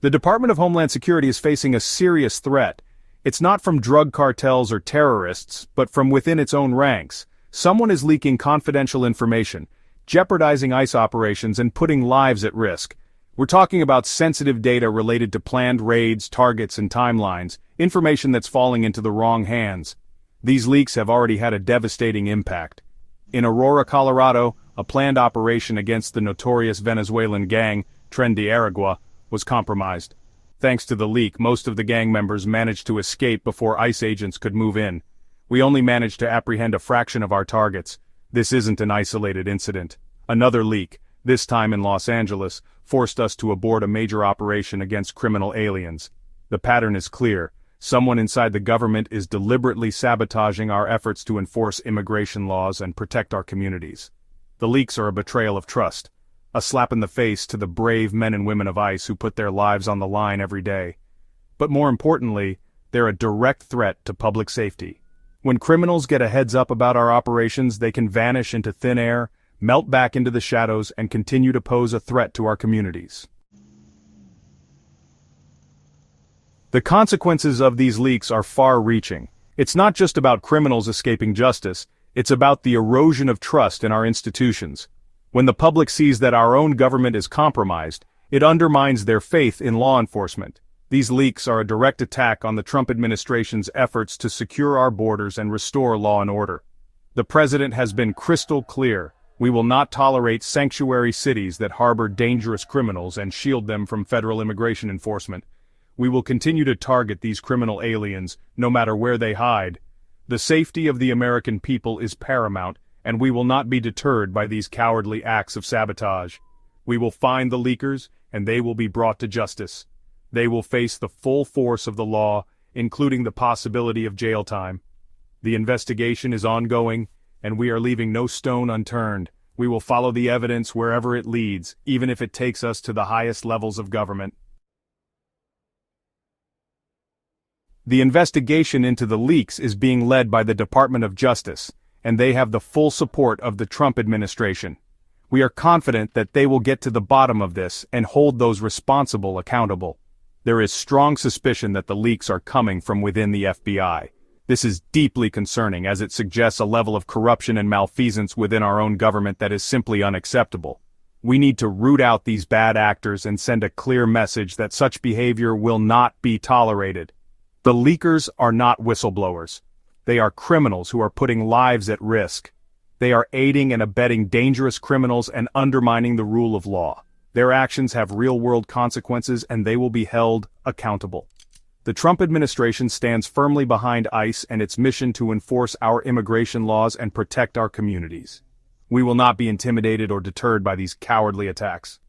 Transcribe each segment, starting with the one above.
The Department of Homeland Security is facing a serious threat. It's not from drug cartels or terrorists, but from within its own ranks. Someone is leaking confidential information, jeopardizing ICE operations and putting lives at risk. We're talking about sensitive data related to planned raids, targets, and timelines, information that's falling into the wrong hands. These leaks have already had a devastating impact. In Aurora, Colorado, a planned operation against the notorious Venezuelan gang, Tren de Aragua, was compromised. Thanks to the leak, most of the gang members managed to escape before ICE agents could move in. We only managed to apprehend a fraction of our targets. This isn't an isolated incident. Another leak, this time in Los Angeles, forced us to abort a major operation against criminal aliens. The pattern is clear. Someone inside the government is deliberately sabotaging our efforts to enforce immigration laws and protect our communities. The leaks are a betrayal of trust, a slap in the face to the brave men and women of ICE who put their lives on the line every day. But more importantly, they're a direct threat to public safety. When criminals get a heads up about our operations, they can vanish into thin air, melt back into the shadows, and continue to pose a threat to our communities. The consequences of these leaks are far-reaching. It's not just about criminals escaping justice, it's about the erosion of trust in our institutions. When the public sees that our own government is compromised, it undermines their faith in law enforcement. These leaks are a direct attack on the Trump administration's efforts to secure our borders and restore law and order. The president has been crystal clear. We will not tolerate sanctuary cities that harbor dangerous criminals and shield them from federal immigration enforcement. We will continue to target these criminal aliens, no matter where they hide. The safety of the American people is paramount, and we will not be deterred by these cowardly acts of sabotage. We will find the leakers, and they will be brought to justice. They will face the full force of the law, including the possibility of jail time. The investigation is ongoing, and we are leaving no stone unturned. We will follow the evidence wherever it leads, even if it takes us to the highest levels of government. The investigation into the leaks is being led by the Department of Justice, and they have the full support of the Trump administration. We are confident that they will get to the bottom of this and hold those responsible accountable. There is strong suspicion that the leaks are coming from within the FBI. This is deeply concerning as it suggests a level of corruption and malfeasance within our own government that is simply unacceptable. We need to root out these bad actors and send a clear message that such behavior will not be tolerated. The leakers are not whistleblowers. They are criminals who are putting lives at risk. They are aiding and abetting dangerous criminals and undermining the rule of law. Their actions have real-world consequences and they will be held accountable. The Trump administration stands firmly behind ICE and its mission to enforce our immigration laws and protect our communities. We will not be intimidated or deterred by these cowardly attacks.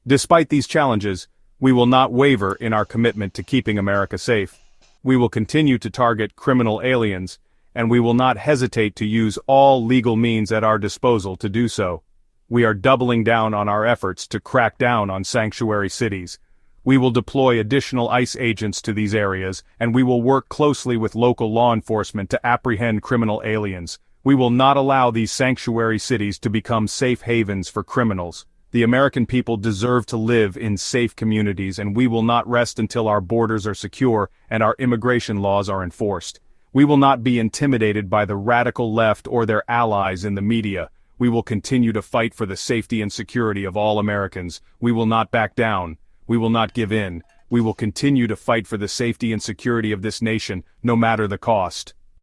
Despite these challenges, we will not waver in our commitment to keeping America safe. We will continue to target criminal aliens, and we will not hesitate to use all legal means at our disposal to do so. We are doubling down on our efforts to crack down on sanctuary cities. We will deploy additional ICE agents to these areas, and we will work closely with local law enforcement to apprehend criminal aliens. We will not allow these sanctuary cities to become safe havens for criminals. The American people deserve to live in safe communities, and we will not rest until our borders are secure and our immigration laws are enforced. We will not be intimidated by the radical left or their allies in the media. We will continue to fight for the safety and security of all Americans. We will not back down. We will not give in. We will continue to fight for the safety and security of this nation, no matter the cost.